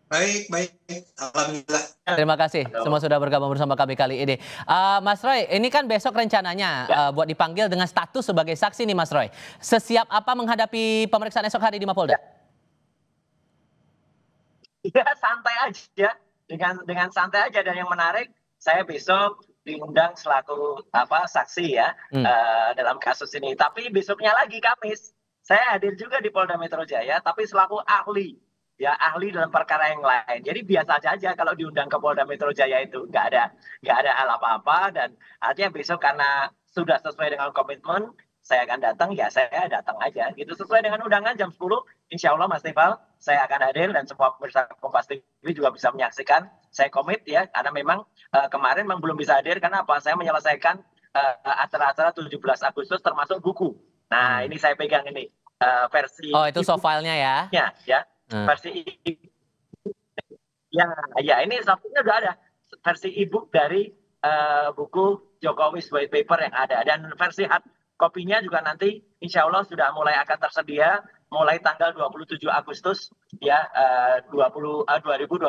Baik, baik. Alhamdulillah. Terima kasih Halo. semua sudah bergabung bersama kami kali ini. Mas Roy, ini kan besok rencananya Ya. buat dipanggil dengan status sebagai saksi nih Mas Roy. Sesiap apa menghadapi pemeriksaan esok hari di Mapolda? Ya, santai aja. Dengan santai aja, dan yang menarik, saya besok diundang selaku saksi ya, dalam kasus ini. Tapi besoknya lagi Kamis, saya hadir juga di Polda Metro Jaya, tapi selaku ahli, ya ahli dalam perkara yang lain. Jadi biasa aja kalau diundang ke Polda Metro Jaya itu nggak ada hal apa-apa, dan artinya besok karena sudah sesuai dengan komitmen saya akan datang, ya saya datang aja gitu sesuai dengan undangan jam 10. Insya Allah Mas Tifal, saya akan hadir dan semua pemirsa Kompas TV juga bisa menyaksikan. Saya komit ya, karena memang kemarin memang belum bisa hadir karena apa? Saya menyelesaikan acara-acara 17 Agustus termasuk buku. Nah, ini saya pegang ini versi Oh, itu soft file-nya ya. ya, versi ya ini satunya udah ada versi e-book dari buku Jokowi's White Paper yang ada, dan versi hard kopinya juga nanti insya Allah sudah mulai akan tersedia mulai tanggal 27 Agustus ya 2025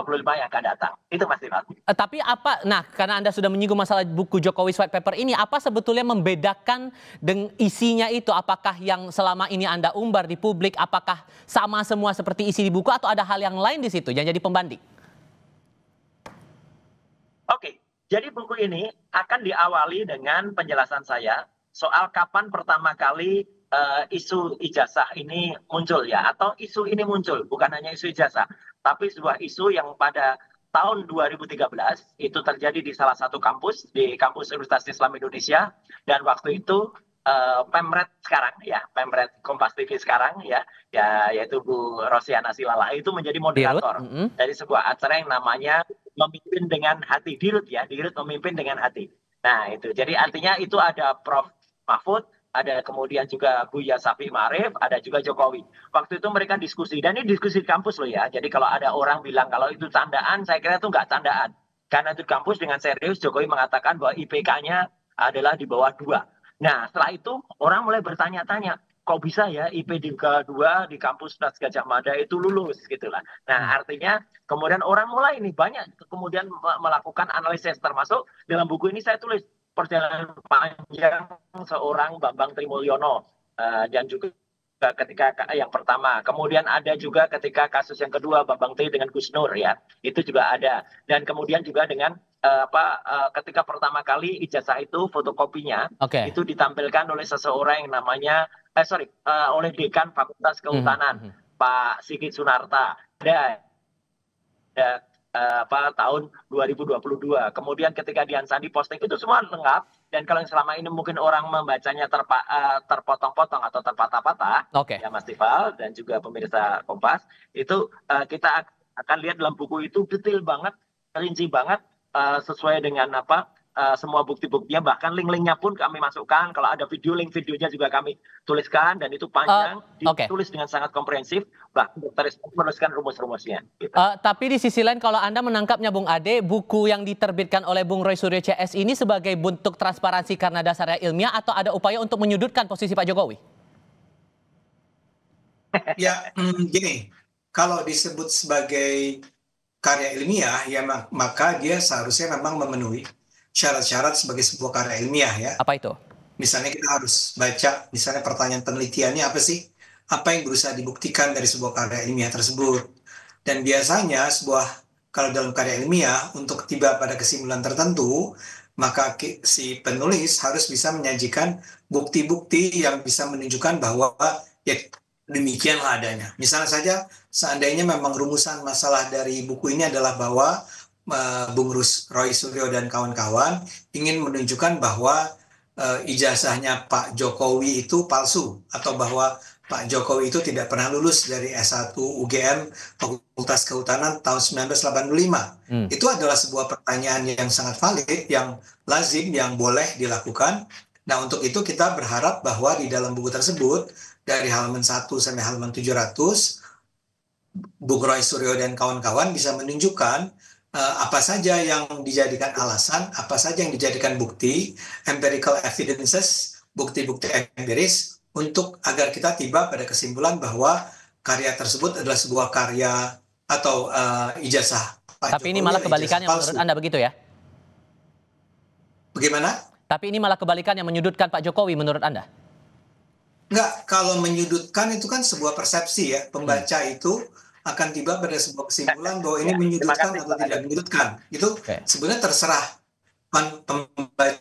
yang akan datang. Itu Mas Tifal. Tapi apa, nah karena Anda sudah menyinggung masalah buku Jokowi's White Paper ini, apa sebetulnya membedakan dengan isinya itu? Apakah yang selama ini Anda umbar di publik, apakah sama semua seperti isi di buku atau ada hal yang lain di situ yang jadi pembanding? Oke, jadi buku ini akan diawali dengan penjelasan saya soal kapan pertama kali isu ijazah ini muncul ya, atau isu ini muncul, bukan hanya isu ijazah, tapi sebuah isu yang pada tahun 2013 itu terjadi di salah satu kampus, di kampus Universitas Islam Indonesia, dan waktu itu Pemret sekarang ya, Pemret Kompas TV sekarang ya, yaitu Bu Rosiana Silala itu menjadi moderator dari sebuah acara yang namanya Memimpin dengan Hati, Dirut ya, Dirut Memimpin dengan Hati. Nah itu, jadi artinya itu ada Prof. Mahfud, ada kemudian juga Buya Syafiee Ma'arif, ada juga Jokowi. Waktu itu mereka diskusi, dan ini diskusi di kampus loh ya. Jadi kalau ada orang bilang kalau itu candaan, saya kira itu nggak candaan. Karena itu kampus dengan serius, Jokowi mengatakan bahwa IPK-nya adalah di bawah 2. Nah setelah itu orang mulai bertanya-tanya, kok bisa ya IP di kedua di kampus Universitas Gadjah Mada itu lulus gitu lah. Nah artinya kemudian orang mulai nih banyak kemudian melakukan analisis, termasuk dalam buku ini saya tulis perjalanan panjang seorang Bambang Trimulyono, dan juga ketika yang pertama, kemudian ada juga ketika kasus yang kedua Bambang T dengan Gus Nur ya, itu juga ada, dan kemudian juga dengan ketika pertama kali ijazah itu fotokopinya itu ditampilkan oleh seseorang yang namanya oleh Dekan Fakultas Kehutanan Pak Sigit Sunarta, ada tahun 2022. Kemudian ketika Dian Sandi posting itu semua lengkap, dan kalau yang selama ini mungkin orang membacanya terpotong-potong atau terpatah-patah ya Mas Tifal dan juga pemirsa Kompas, itu kita akan lihat dalam buku itu detail banget, rinci banget, sesuai dengan semua bukti-buktinya, bahkan link-linknya pun kami masukkan. Kalau ada video, link videonya juga kami tuliskan, dan itu panjang, ditulis dengan sangat komprehensif, bahkan dokter menuliskan rumus-rumusnya. Gitu. Tapi di sisi lain kalau Anda menangkapnya Bung Ade, buku yang diterbitkan oleh Bung Roy Suryo CS ini sebagai bentuk transparansi karena dasarnya ilmiah, atau ada upaya untuk menyudutkan posisi Pak Jokowi? Ya, gini, kalau disebut sebagai karya ilmiah, ya maka dia seharusnya memang memenuhi syarat-syarat sebagai sebuah karya ilmiah ya. Apa itu? Misalnya kita harus baca, misalnya pertanyaan penelitiannya apa sih? Apa yang berusaha dibuktikan dari sebuah karya ilmiah tersebut? Dan biasanya kalau dalam karya ilmiah, untuk tiba pada kesimpulan tertentu, maka si penulis harus bisa menyajikan bukti-bukti yang bisa menunjukkan bahwa ya demikianlah adanya. Misalnya saja, seandainya memang rumusan masalah dari buku ini adalah bahwa Bung Roy Suryo dan kawan-kawan ingin menunjukkan bahwa ijazahnya Pak Jokowi itu palsu, atau bahwa Pak Jokowi itu tidak pernah lulus dari S1 UGM Fakultas Kehutanan tahun 1985. Itu adalah sebuah pertanyaan yang sangat valid, yang lazim, yang boleh dilakukan. Nah, untuk itu kita berharap bahwa di dalam buku tersebut, dari halaman 1 sampai halaman 700, Bung Roy Suryo dan kawan-kawan bisa menunjukkan apa saja yang dijadikan alasan, apa saja yang dijadikan bukti, empirical evidences, bukti-bukti empiris, untuk agar kita tiba pada kesimpulan bahwa karya tersebut adalah sebuah karya atau ijazah Pak Tapi ini Jokowi malah adalah kebalikannya ijazah menurut palsu. Anda begitu ya? Bagaimana? Tapi ini malah kebalikannya menyudutkan Pak Jokowi menurut Anda? Enggak, kalau menyudutkan itu kan sebuah persepsi ya. Pembaca itu akan tiba pada sebuah kesimpulan bahwa ini Ya, terima menyudutkan kasih atau Pak tidak Ade. menyudutkan. Itu Oke. sebenarnya terserah pembaca,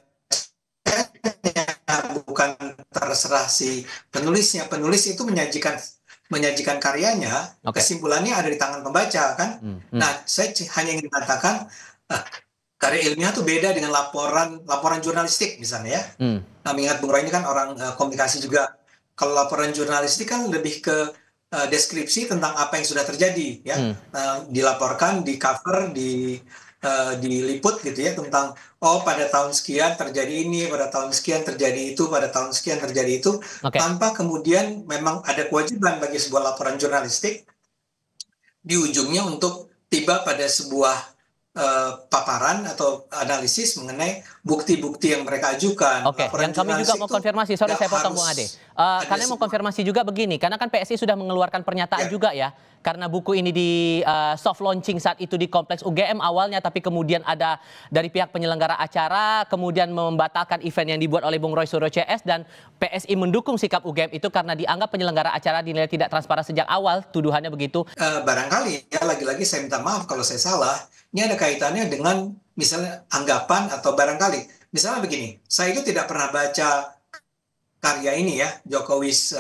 bukan terserah si penulisnya. Penulis itu menyajikan karyanya, Oke. kesimpulannya ada di tangan pembaca kan. Nah, saya hanya ingin katakan karya ilmiah itu beda dengan laporan jurnalistik misalnya ya. Nah, mengingat Bung Roy ini kan orang komunikasi juga. Kalau laporan jurnalistik kan lebih ke deskripsi tentang apa yang sudah terjadi ya. Dilaporkan, di cover, diliput gitu ya tentang pada tahun sekian terjadi ini, pada tahun sekian terjadi itu, pada tahun sekian terjadi itu, tanpa kemudian memang ada kewajiban bagi sebuah laporan jurnalistik di ujungnya untuk tiba pada sebuah paparan atau analisis mengenai bukti-bukti yang mereka ajukan. Oke, yang kami juga mau konfirmasi, sorry saya potong Bung Ade. Kalian mau konfirmasi juga begini, karena kan PSI sudah mengeluarkan pernyataan juga ya, karena buku ini di soft launching saat itu di Kompleks UGM awalnya, tapi kemudian ada dari pihak penyelenggara acara, kemudian membatalkan event yang dibuat oleh Bung Roy Suryo CS, dan PSI mendukung sikap UGM itu karena dianggap penyelenggara acara dinilai tidak transparan sejak awal, tuduhannya begitu. Barangkali, ya lagi-lagi saya minta maaf kalau saya salah, ini ada kaitannya dengan misalnya anggapan atau barangkali. Misalnya begini, saya itu tidak pernah baca karya ini ya, Jokowi's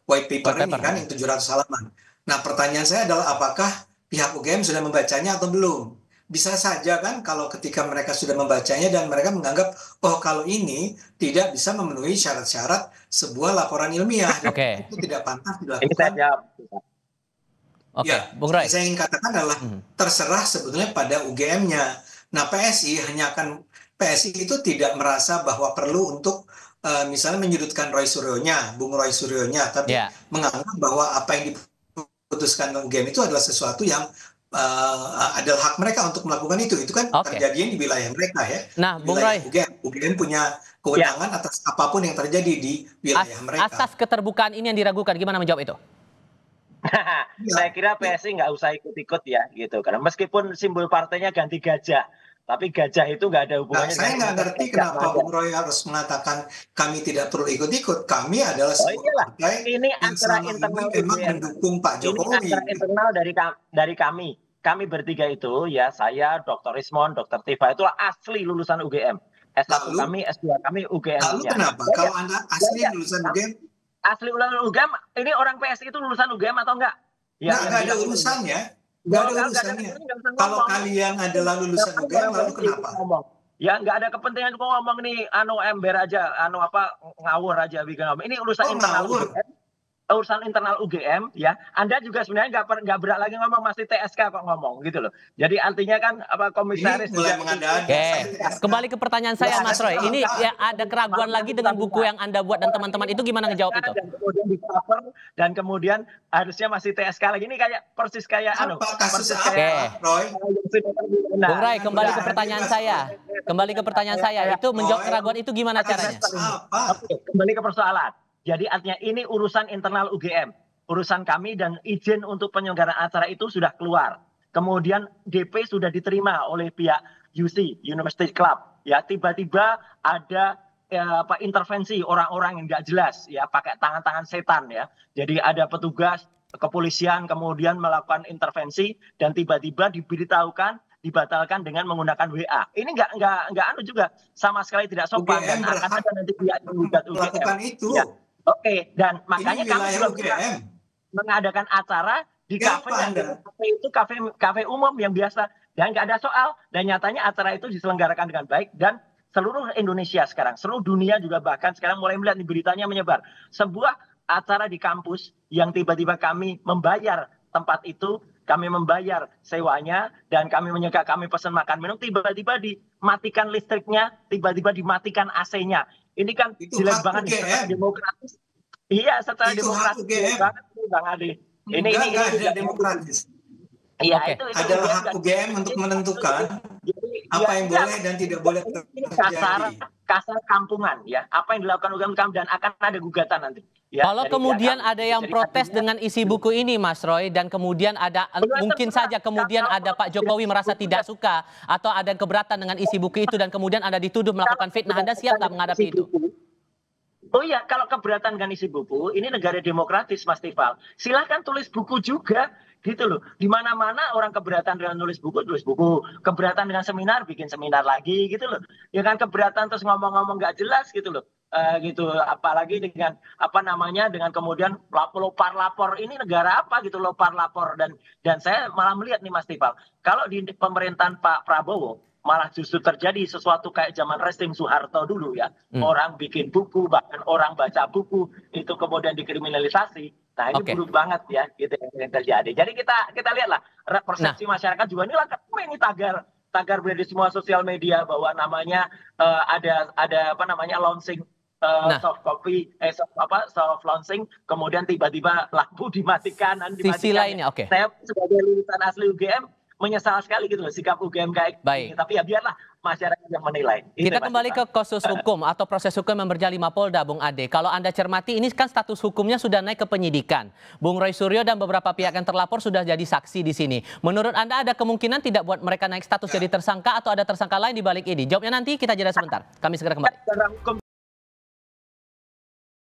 white paper ini kan, yang 700 halaman. Nah, pertanyaan saya adalah apakah pihak UGM sudah membacanya atau belum? Bisa saja kan kalau ketika mereka sudah membacanya dan mereka menganggap, kalau ini tidak bisa memenuhi syarat-syarat sebuah laporan ilmiah. Itu tidak pantas dilakukan. Ini saya jawab. Oke, Bung Roy. Saya ingin katakan adalah terserah sebetulnya pada UGM-nya. Nah, PSI itu tidak merasa bahwa perlu untuk misalnya menyudutkan Roy Suryonya, Bung Roy Suryonya, tapi menganggap bahwa apa yang diputuskan UGM itu adalah sesuatu yang adalah hak mereka untuk melakukan itu. Itu kan terjadi di wilayah mereka ya. Nah, Bung Roy, UGM punya kewenangan atas apapun yang terjadi di wilayah mereka. Asas keterbukaan ini yang diragukan, gimana menjawab itu? Saya kira PSI nggak usah ikut-ikut ya gitu, karena meskipun simbol partainya ganti gajah, tapi gajah itu nggak ada hubungannya. Saya nggak ngerti kenapa Bung Roy harus mengatakan kami tidak perlu ikut-ikut. Kami adalah sebuah partai ini antara internal memang mendukung Pak Jokowi. Ini antara internal dari kami. Kami bertiga itu ya, saya, Dr. Rismon, Dr. Tifa itu asli lulusan UGM. S1 kami, S2 kami UGM. Lalu kenapa? Kalau Anda asli lulusan UGM? Asli lulusan UGM, ini orang PSI itu lulusan UGM atau enggak? Ya, nggak ada urusannya. Nggak ada urusannya. Kalau kalian adalah lulusan UGM, lalu kenapa? Ya nggak ada kepentingan kok ngomong nih, ember aja, ngawur aja bikin ngomong. Ini urusan internal UGM. Urusan internal UGM ya, Anda juga sebenarnya nggak berat lagi ngomong, masih TSK kok ngomong gitu loh. Jadi artinya kan komisaris mulai mengada-ada. Kembali ke pertanyaan saya Mas Roy, ini ya ada keraguan lagi dengan buku yang Anda buat dan teman-teman itu, gimana ngejawab itu? Dan kemudian di cover dan kemudian harusnya masih TSK lagi, ini kayak persis kayak Roy? Bung Roy, kembali ke pertanyaan saya. Itu menjawab keraguan itu gimana caranya? Kembali ke persoalan. Jadi artinya ini urusan internal UGM. Urusan kami dan izin untuk penyelenggaraan acara itu sudah keluar. Kemudian DP sudah diterima oleh pihak UC, University Club. Ya, tiba-tiba ada intervensi orang-orang yang nggak jelas ya, pakai tangan-tangan setan ya. Jadi ada petugas kepolisian kemudian melakukan intervensi dan tiba-tiba dibatalkan dengan menggunakan WA. Ini nggak juga, sama sekali tidak sopan. Dan akan ada nanti pihak yang menggugat UGM. Itu. Ya. Oke, dan makanya kami juga mengadakan acara di kafe itu kafe umum yang biasa dan nggak ada soal, dan nyatanya acara itu diselenggarakan dengan baik dan seluruh Indonesia sekarang, seluruh dunia juga bahkan sekarang mulai melihat beritanya menyebar. Sebuah acara di kampus yang tiba-tiba kami membayar tempat itu, kami membayar sewanya dan kami pesan makan minum, tiba-tiba dimatikan listriknya, tiba-tiba dimatikan AC-nya. Ini kan jelek banget secara demokratis. Iya, secara demokratis banget Bang Ade. Ini tidak demokratis. Iya, itu adalah hak UGM untuk menentukan apa yang boleh dan tidak boleh terjadi. kasar kampungan ya. Apa yang dilakukan UGM dan akan ada gugatan nanti. Ya, kalau kemudian ada yang protes dengan isi buku ini, Mas Roy, dan kemudian ada mungkin saja kemudian ada Pak Jokowi merasa tidak suka atau ada keberatan dengan isi buku itu dan kemudian Anda dituduh melakukan fitnah, Anda siap nggak menghadapi itu? Oh iya, kalau keberatan dengan isi buku, ini negara demokratis, Mas Tifal. Silahkan tulis buku juga, gitu loh. Di mana-mana orang keberatan dengan tulis buku. Keberatan dengan seminar, bikin seminar lagi, gitu loh. Ya kan keberatan terus ngomong-ngomong nggak jelas, gitu loh. Gitu, apalagi dengan apa namanya, dengan kemudian lopar lapor. Ini negara apa gitu, lopar lapor. Dan saya malah melihat nih, Mas Tifal, kalau di pemerintahan Pak Prabowo, malah justru terjadi sesuatu kayak zaman rezim Soeharto dulu ya. Orang bikin buku, bahkan orang baca buku, itu kemudian dikriminalisasi. Nah ini buruk banget ya, gitu yang terjadi. Jadi kita lihatlah, persepsi masyarakat juga ini tagar berada di semua sosial media bahwa namanya ada apa namanya launching soft copy, soft launching, kemudian tiba-tiba lampu dimatikan. Sisi lainnya, oke. Saya sebagai lulusan asli UGM, menyesal sekali gitu loh sikap UGM kayak gini. Tapi ya biarlah masyarakat yang menilai. Kita kembali ke kasus hukum atau proses hukum yang berjalan di Mapolda, Bung Ade. Kalau Anda cermati, ini kan status hukumnya sudah naik ke penyidikan. Bung Roy Suryo dan beberapa pihak yang terlapor sudah jadi saksi di sini. Menurut Anda ada kemungkinan tidak buat mereka naik status jadi tersangka atau ada tersangka lain di balik ini? Jawabnya nanti, kita jeda sebentar. Kami segera kembali.